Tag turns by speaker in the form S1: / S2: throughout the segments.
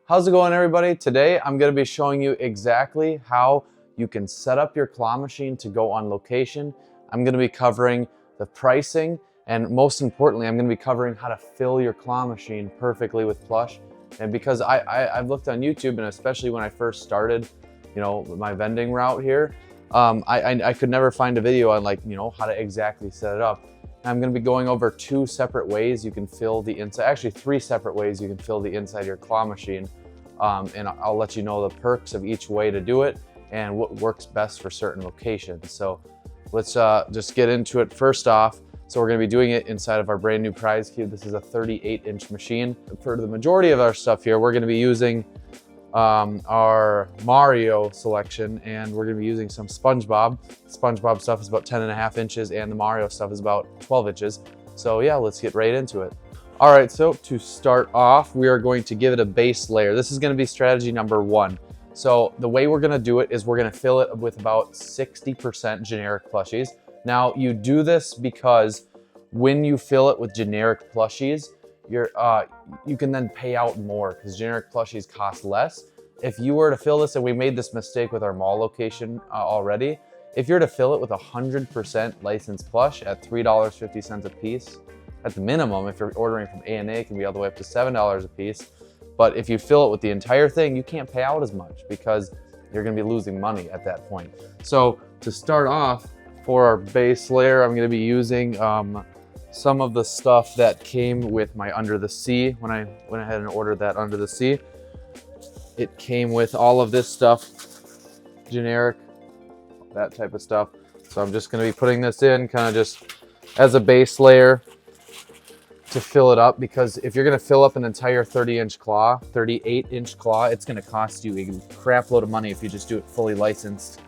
S1: How's it going, everybody? Today I'm going to be showing you exactly how you can set up your claw machine to go on location. I'm going to be covering the pricing, and most importantly, I'm going to be covering how to fill your claw machine perfectly with Plush. And because I've looked on YouTube, and especially when I first started, my vending route here, I could never find a video on how to exactly set it up. I'm going to be going over two separate ways you can fill the inside, actually three separate ways you can fill the inside of your claw machine. And I'll let you know the perks of each way to do it and what works best for certain locations. So let's just get into it. First off, so we're going to be doing it inside of our brand new prize cube. This is a 38-inch machine. For the majority of our stuff here, we're going to be using our Mario selection, and we're going to be using some SpongeBob. SpongeBob stuff is about 10.5 inches, and the Mario stuff is about 12 inches. So yeah, let's get right into it. All right, so to start off, we are going to give it a base layer. This is going to be strategy number one. So the way we're going to do it is we're going to fill it with about 60% generic plushies. Now you do this because when you fill it with generic plushies, you can then pay out more because generic plushies cost less. If you were to fill this, and we made this mistake with our mall location already, if you're to fill it with 100% licensed plush at $3.50 a piece, at the minimum, if you're ordering from A&A, it can be all the way up to $7 a piece. But if you fill it with the entire thing, you can't pay out as much because you're going to be losing money at that point. So to start off, for our base layer, I'm going to be using some of the stuff that came with my Under the Sea. When I went ahead and ordered that Under the Sea, it came with all of this stuff, generic, that type of stuff. So I'm just going to be putting this in kind of just as a base layer to fill it up, because if you're going to fill up an entire 38-inch claw, it's going to cost you a crap load of money if you just do it fully licensed.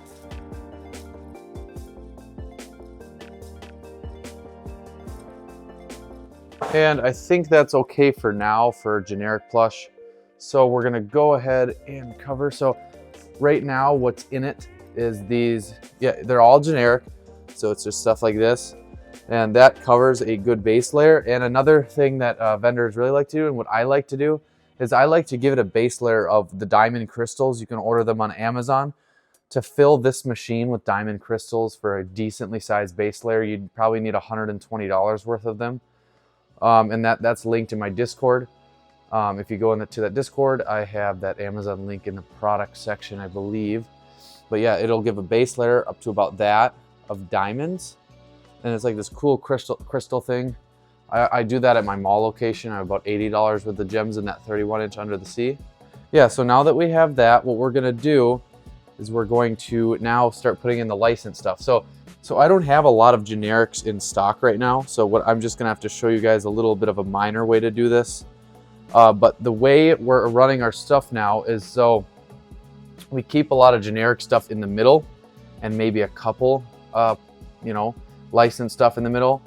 S1: And I think that's okay for now for generic plush. So we're going to go ahead and cover. So right now what's in it is these, they're all generic. So it's just stuff like this. And that covers a good base layer. And another thing that vendors really like to do, and what I like to do, is I like to give it a base layer of the diamond crystals. You can order them on Amazon. To fill this machine with diamond crystals for a decently sized base layer, you'd probably need $120 worth of them. And that's linked in my Discord. If you go to that Discord, I have that Amazon link in the product section, I believe. But yeah, it'll give a base layer up to about that of diamonds. And it's like this cool crystal thing. I do that at my mall location. I have about $80 worth of gems in that 31-inch Under the Sea. Yeah, so now that we have that, what we're gonna do is we're going to now start putting in the licensed stuff. So I don't have a lot of generics in stock right now. So what I'm just gonna have to show you guys a little bit of a minor way to do this. But the way we're running our stuff now is, so we keep a lot of generic stuff in the middle and maybe a couple, licensed stuff in the middle,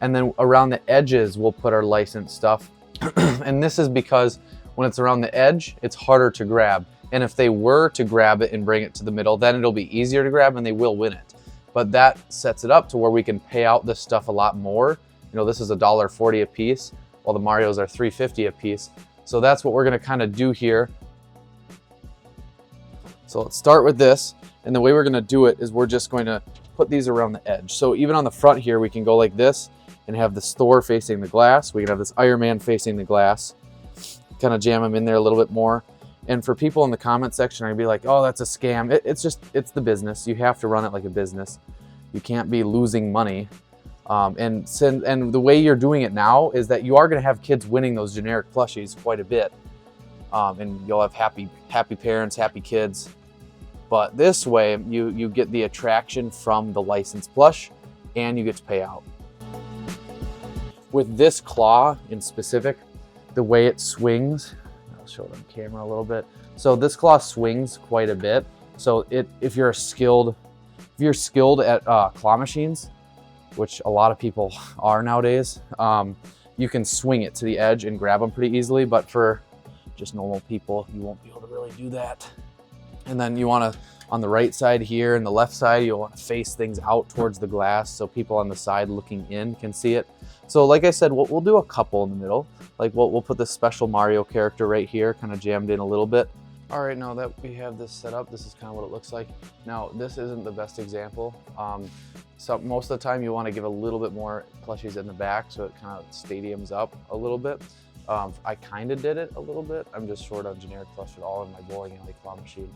S1: and then around the edges we'll put our licensed stuff. And this is because when it's around the edge, it's harder to grab, and if they were to grab it and bring it to the middle, then it'll be easier to grab and they will win it. But that sets it up to where we can pay out this stuff a lot more. This is $1.40 a piece, while the Marios are $3.50 a piece. So that's what we're going to kind of do here. So let's start with this, and the way we're going to do it is we're just going to put these around the edge. So even on the front here, we can go like this and have this Thor facing the glass. We can have this Iron Man facing the glass. Kind of jam them in there a little bit more. And for people in the comment section, I'd be like, oh, that's a scam. It's the business. You have to run it like a business. You can't be losing money. And the way you're doing it now is that you are going to have kids winning those generic plushies quite a bit. And you'll have happy parents, happy kids. But this way, you get the attraction from the licensed plush, and you get to pay out. With this claw in specific, the way it swings, I'll show it on camera a little bit. So this claw swings quite a bit. So if you're skilled at claw machines, which a lot of people are nowadays, you can swing it to the edge and grab them pretty easily. But for just normal people, you won't be able to really do that. And then you want to, on the right side here and the left side, you'll want to face things out towards the glass so people on the side looking in can see it. So like I said, we'll do a couple in the middle. Like we'll put this special Mario character right here, kind of jammed in a little bit. All right, now that we have this set up, this is kind of what it looks like. Now, this isn't the best example. So most of the time you want to give a little bit more plushies in the back so it kind of stadiums up a little bit. I kind of did it a little bit. I'm just short on generic plush at all in my bowling alley claw machine.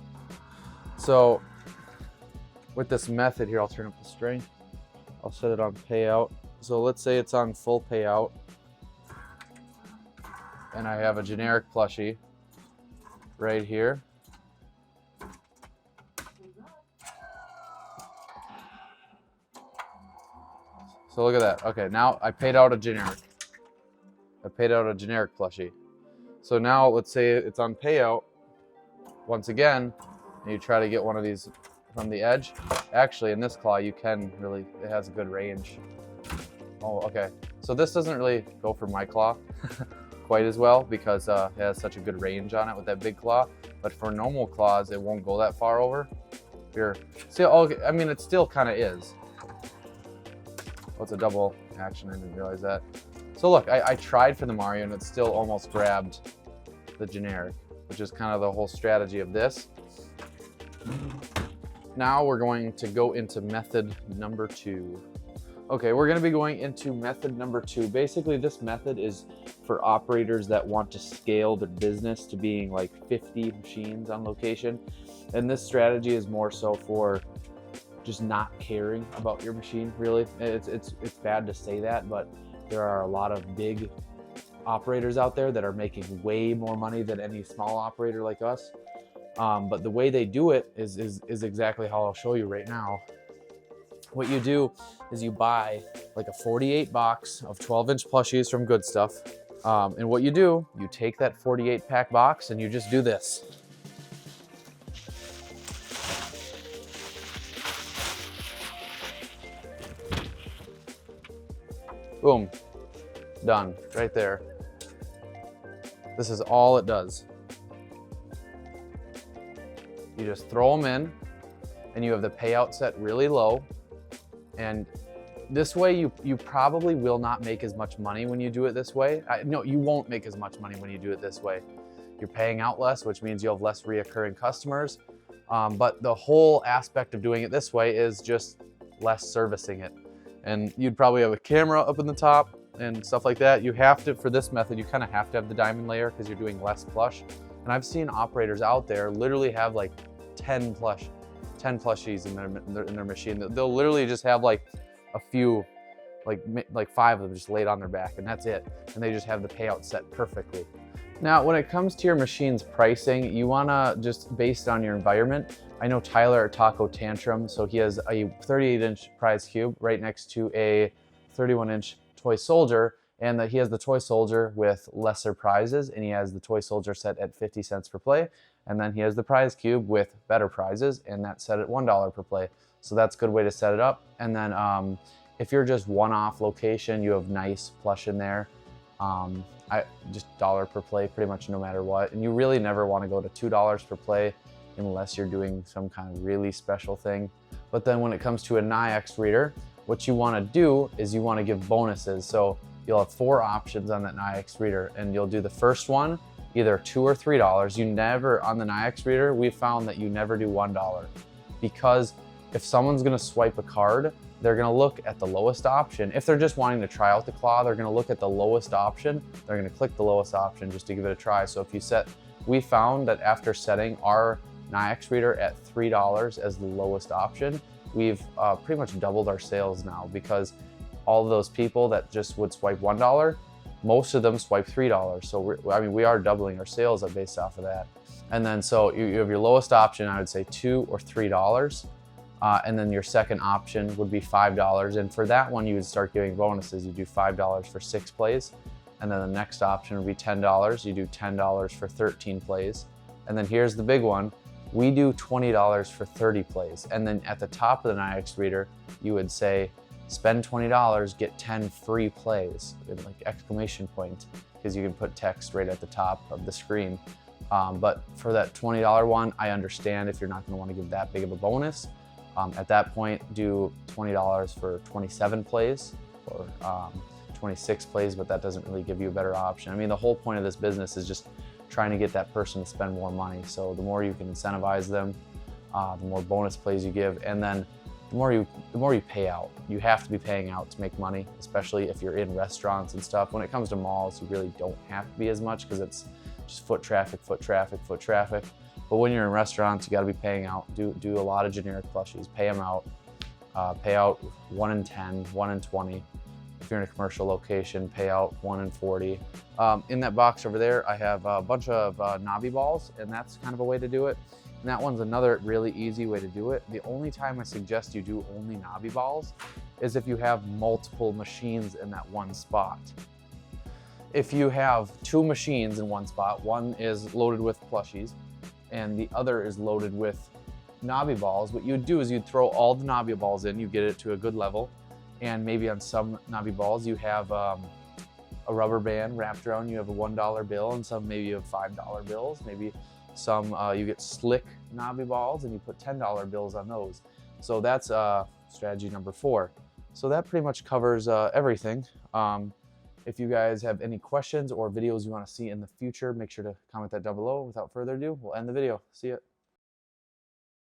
S1: So with this method here, I'll turn up the strength. I'll set it on payout. So let's say it's on full payout and I have a generic plushie right here. So look at that. Okay, now I paid out a generic. I paid out a generic plushie. So now let's say it's on payout once again, and you try to get one of these from the edge. Actually, in this claw, you can really, it has a good range. Oh, okay. So this doesn't really go for my claw quite as well because it has such a good range on it with that big claw. But for normal claws, it won't go that far over. Here, see, okay, I mean, it still kind of is. Oh, it's a double action, I didn't realize that. So look, I tried for the Mario and it still almost grabbed the generic, which is kind of the whole strategy of this. Now we're going to go into method number 2. Okay, we're going to be going into method number 2. Basically, this method is for operators that want to scale their business to being like 50 machines on location. And this strategy is more so for just not caring about your machine, really. It's bad to say that, but there are a lot of big operators out there that are making way more money than any small operator like us. But the way they do it is exactly how I'll show you right now. What you do is you buy like a 48 box of 12-inch plushies from Good Stuff. And what you do, you take that 48 pack box and you just do this. Boom, done, right there. This is all it does. You just throw them in and you have the payout set really low. And this way you probably will not make as much money when you do it this way. No, you won't make as much money when you do it this way. You're paying out less, which means you'll have less reoccurring customers. But the whole aspect of doing it this way is just less servicing it. And you'd probably have a camera up in the top and stuff like that. You have to, for this method, you kind of have to have the diamond layer because you're doing less plush. And I've seen operators out there literally have like 10 plushies in their machine. They'll literally just have like a few, like 5 of them just laid on their back, and that's it. And they just have the payout set perfectly. Now, when it comes to your machine's pricing, you wanna just based on your environment. I know Tyler at Taco Tantrum, so he has a 38-inch prize cube right next to a 31-inch toy soldier, and that he has the toy soldier with lesser prizes, and he has the toy soldier set at 50 cents per play, and then he has the prize cube with better prizes, and that's set at $1 per play. So that's a good way to set it up. And then if you're just one-off location, you have nice plush in there. Just $1 per play pretty much no matter what. And you really never want to go to $2 per play unless you're doing some kind of really special thing. But then when it comes to a NIAX reader, what you want to do is you want to give bonuses. So you'll have 4 options on that NIAX reader, and you'll do the first one, either $2 or $3. You never, on the NIAX reader, we found that you never do $1, because if someone's going to swipe a card, they're going to look at the lowest option. If they're just wanting to try out the claw, they're going to look at the lowest option. They're going to click the lowest option just to give it a try. So if you set, we found that after setting our NIAX reader at $3 as the lowest option, we've pretty much doubled our sales now, because all of those people that just would swipe $1, most of them swipe $3. So we are doubling our sales based off of that. And then so you have your lowest option, I would say $2 or $3. And then your second option would be $5. And for that one, you would start giving bonuses. You do $5 for 6 plays. And then the next option would be $10. You do $10 for 13 plays. And then here's the big one. We do $20 for 30 plays. And then at the top of the NIAX reader, you would say, spend $20, get 10 free plays, like exclamation point, because you can put text right at the top of the screen. But for that $20 one, I understand if you're not going to want to give that big of a bonus. At that point, do $20 for 27 plays or 26 plays, but that doesn't really give you a better option. I mean, the whole point of this business is just trying to get that person to spend more money. So the more you can incentivize them, the more bonus plays you give, and then the more you pay out. You have to be paying out to make money, especially if you're in restaurants and stuff. When it comes to malls, you really don't have to be as much because it's just foot traffic, foot traffic, foot traffic. But when you're in restaurants, you got to be paying out. Do a lot of generic plushies. Pay them out. Pay out 1 in 10, 1 in 20. If you're in a commercial location, pay out 1 in 40. In that box over there, I have a bunch of knobby balls, and that's kind of a way to do it. And that one's another really easy way to do it. The only time I suggest you do only knobby balls is if you have multiple machines in that one spot. If you have 2 machines in one spot, one is loaded with plushies and the other is loaded with knobby balls, what you'd do is you'd throw all the knobby balls in, you get it to a good level, and maybe on some knobby balls you have a rubber band wrapped around, you have a $1 bill, and some maybe you have $5 bills, maybe some you get slick knobby balls and you put $10 bills on those. So that's strategy number 4. So that pretty much covers everything. If you guys have any questions or videos you want to see in the future, make sure to comment that down below. Without further ado, we'll end the video. See ya.